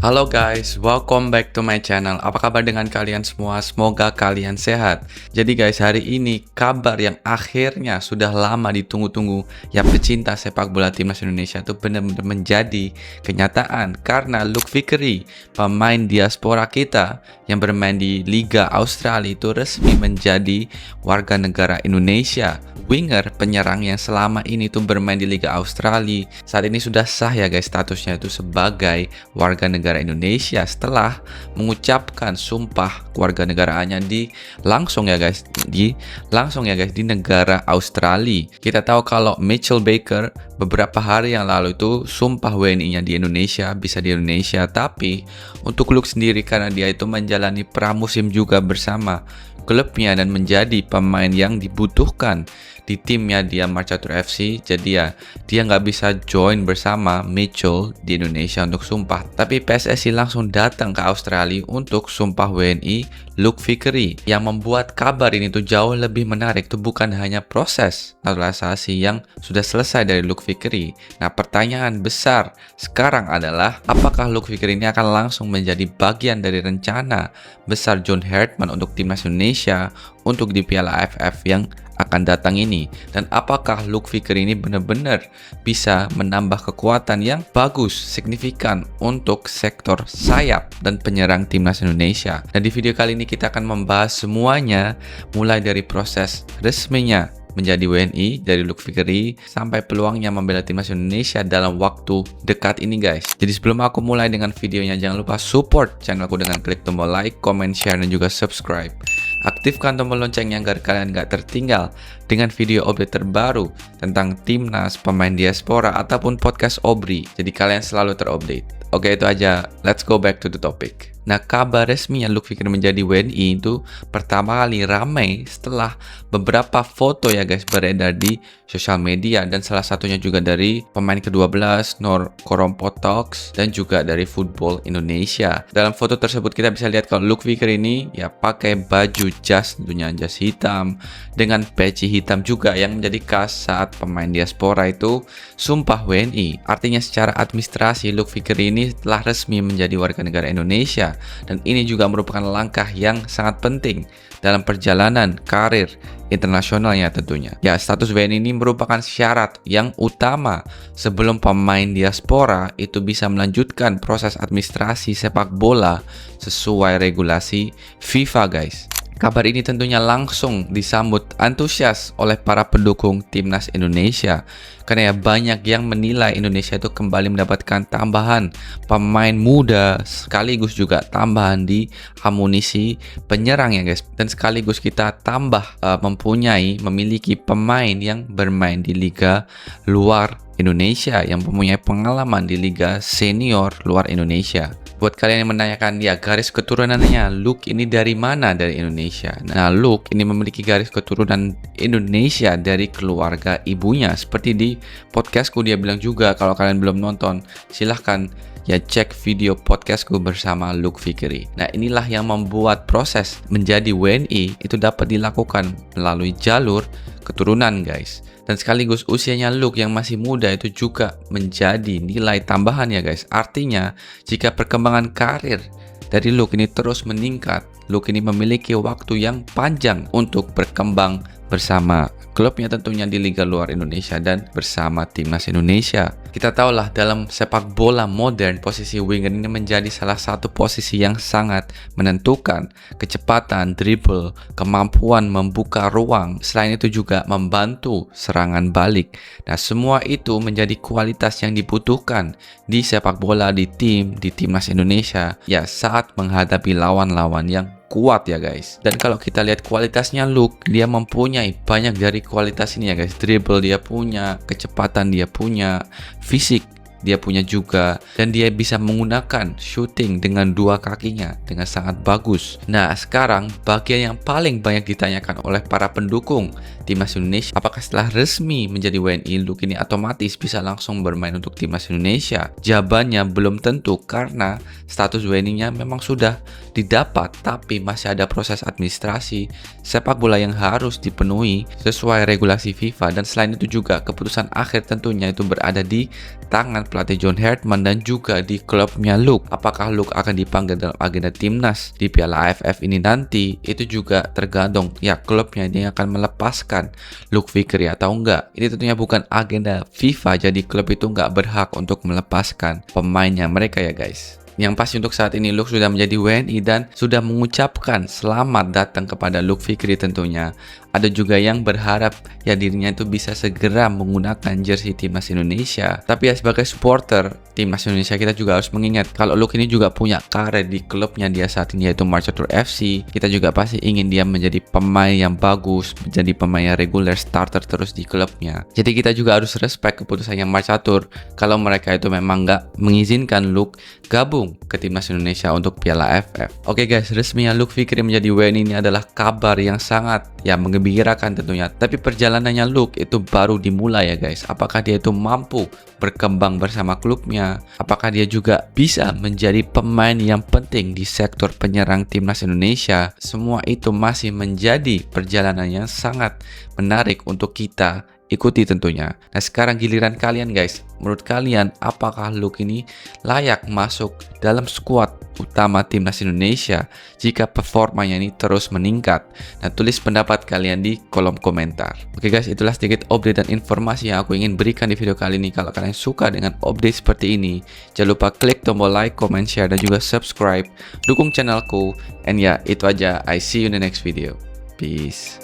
Halo guys, welcome back to my channel. Apa kabar dengan kalian semua? Semoga kalian sehat. Jadi guys, hari ini kabar yang akhirnya sudah lama ditunggu-tunggu, yang pecinta sepak bola timnas Indonesia itu benar-benar menjadi kenyataan karena Luke Vickery, pemain diaspora kita yang bermain di Liga Australia itu resmi menjadi warga negara Indonesia. Winger penyerang yang selama ini tuh bermain di Liga Australia saat ini sudah sah ya guys, statusnya itu sebagai warga negara Indonesia setelah mengucapkan sumpah kewarganegaraannya langsung ya guys di negara Australia. Kita tahu kalau Mitchell Baker beberapa hari yang lalu itu sumpah WNI-nya di Indonesia, bisa di Indonesia, tapi untuk Luke sendiri karena dia itu menjalani pramusim juga bersama klubnya dan menjadi pemain yang dibutuhkan di timnya dia Marcatur FC, jadi ya dia nggak bisa join bersama Mitchell di Indonesia untuk sumpah, tapi PSSI langsung datang ke Australia untuk sumpah WNI Luke Vickery. Yang membuat kabar ini tuh jauh lebih menarik tuh bukan hanya proses naturalisasi yang sudah selesai dari Luke Vickery. Nah, pertanyaan besar sekarang adalah apakah Luke Vickery ini akan langsung menjadi bagian dari rencana besar John Herdman untuk timnas Indonesia untuk di Piala AFF yang akan datang ini, dan apakah Luke Vickery ini benar-benar bisa menambah kekuatan yang bagus, signifikan untuk sektor sayap dan penyerang timnas Indonesia. Dan di video kali ini kita akan membahas semuanya, mulai dari proses resminya menjadi WNI dari Luke Vickery sampai peluangnya membela timnas Indonesia dalam waktu dekat ini guys. Jadi sebelum aku mulai dengan videonya, jangan lupa support channelku dengan klik tombol like, comment, share, dan juga subscribe. Aktifkan tombol loncengnya agar kalian gak tertinggal dengan video update terbaru tentang timnas, pemain diaspora, ataupun podcast Obri. Jadi kalian selalu terupdate. Oke, itu aja. Let's go back to the topic. Nah, kabar resminya Luke Vickery menjadi WNI itu pertama kali ramai setelah beberapa foto ya guys beredar di sosial media, dan salah satunya juga dari pemain ke-12 Nor Korompotoks dan juga dari Football Indonesia. Dalam foto tersebut kita bisa lihat kalau Luke Vickery ini ya pakai baju jas, tentunya jas hitam dengan peci hitam juga yang menjadi khas saat pemain diaspora itu sumpah WNI. Artinya secara administrasi Luke Vickery ini telah resmi menjadi warga negara Indonesia. Dan ini juga merupakan langkah yang sangat penting dalam perjalanan karir internasionalnya tentunya. Ya, status WNI ini merupakan syarat yang utama sebelum pemain diaspora itu bisa melanjutkan proses administrasi sepak bola sesuai regulasi FIFA guys. Kabar ini tentunya langsung disambut antusias oleh para pendukung timnas Indonesia karena ya banyak yang menilai Indonesia itu kembali mendapatkan tambahan pemain muda sekaligus juga tambahan di amunisi penyerang ya guys, dan sekaligus kita memiliki pemain yang bermain di liga luar Indonesia, yang mempunyai pengalaman di liga senior luar Indonesia. Buat kalian yang menanyakan ya garis keturunannya Luke ini dari mana dari Indonesia. Nah, Luke ini memiliki garis keturunan Indonesia dari keluarga ibunya. Seperti di podcastku dia bilang juga, kalau kalian belum nonton silahkan ya cek video podcastku bersama Luke Vickery. Nah, inilah yang membuat proses menjadi WNI itu dapat dilakukan melalui jalur keturunan guys. Dan sekaligus usianya Luke yang masih muda itu juga menjadi nilai tambahan ya guys. Artinya jika perkembangan karir dari Luke ini terus meningkat, Luke ini memiliki waktu yang panjang untuk berkembang bersama klubnya tentunya di liga luar Indonesia dan bersama timnas Indonesia. Kita tahulah dalam sepak bola modern posisi winger ini menjadi salah satu posisi yang sangat menentukan kecepatan, dribble, kemampuan membuka ruang. Selain itu juga membantu serangan balik. Nah, semua itu menjadi kualitas yang dibutuhkan di sepak bola di timnas Indonesia ya saat menghadapi lawan-lawan yang kuat ya guys. Dan kalau kita lihat kualitasnya Luke, dia mempunyai banyak dari kualitas ini ya guys. Dribble dia punya, kecepatan dia punya, fisik dia punya juga, dan dia bisa menggunakan shooting dengan dua kakinya dengan sangat bagus. Nah, sekarang bagian yang paling banyak ditanyakan oleh para pendukung timnas Indonesia, apakah setelah resmi menjadi WNI Luke ini otomatis bisa langsung bermain untuk timnas Indonesia? Jawabannya belum tentu karena status WNI-nya memang sudah didapat, tapi masih ada proses administrasi sepak bola yang harus dipenuhi sesuai regulasi FIFA, dan selain itu juga keputusan akhir tentunya itu berada di tangan pelatih John Herdman dan juga di klubnya Luke. Apakah Luke akan dipanggil dalam agenda timnas di Piala AFF ini nanti, itu juga tergantung ya klubnya ini akan melepaskan Luke Fikri atau enggak. Ini tentunya bukan agenda FIFA, jadi klub itu nggak berhak untuk melepaskan pemainnya mereka ya guys. Yang pasti untuk saat ini Luke sudah menjadi WNI dan sudah mengucapkan selamat datang kepada Luke Fikri tentunya. Ada juga yang berharap ya dirinya itu bisa segera menggunakan jersey timnas Indonesia. Tapi ya sebagai supporter timnas Indonesia kita juga harus mengingat kalau Luke ini juga punya karir di klubnya dia saat ini yaitu Marcatur FC. Kita juga pasti ingin dia menjadi pemain yang bagus, menjadi pemain yang reguler starter terus di klubnya. Jadi kita juga harus respect keputusannya Marcatur kalau mereka itu memang nggak mengizinkan Luke gabung ke timnas Indonesia untuk Piala AFF. Oke guys, resminya Luke Fikri menjadi WNI ini adalah kabar yang sangat mengembirakan tentunya. Tapi perjalanannya Luke itu baru dimulai ya guys. Apakah dia itu mampu berkembang bersama klubnya? Apakah dia juga bisa menjadi pemain yang penting di sektor penyerang timnas Indonesia? Semua itu masih menjadi perjalanan yang sangat menarik untuk kita ikuti tentunya. Nah sekarang giliran kalian guys. Menurut kalian apakah Luke ini layak masuk dalam skuad utama timnas Indonesia jika performanya ini terus meningkat? Nah tulis pendapat kalian di kolom komentar. Oke guys, itulah sedikit update dan informasi yang aku ingin berikan di video kali ini. Kalau kalian suka dengan update seperti ini, jangan lupa klik tombol like, comment, share, dan juga subscribe. Dukung channelku. And ya, itu aja. I see you in the next video. Peace.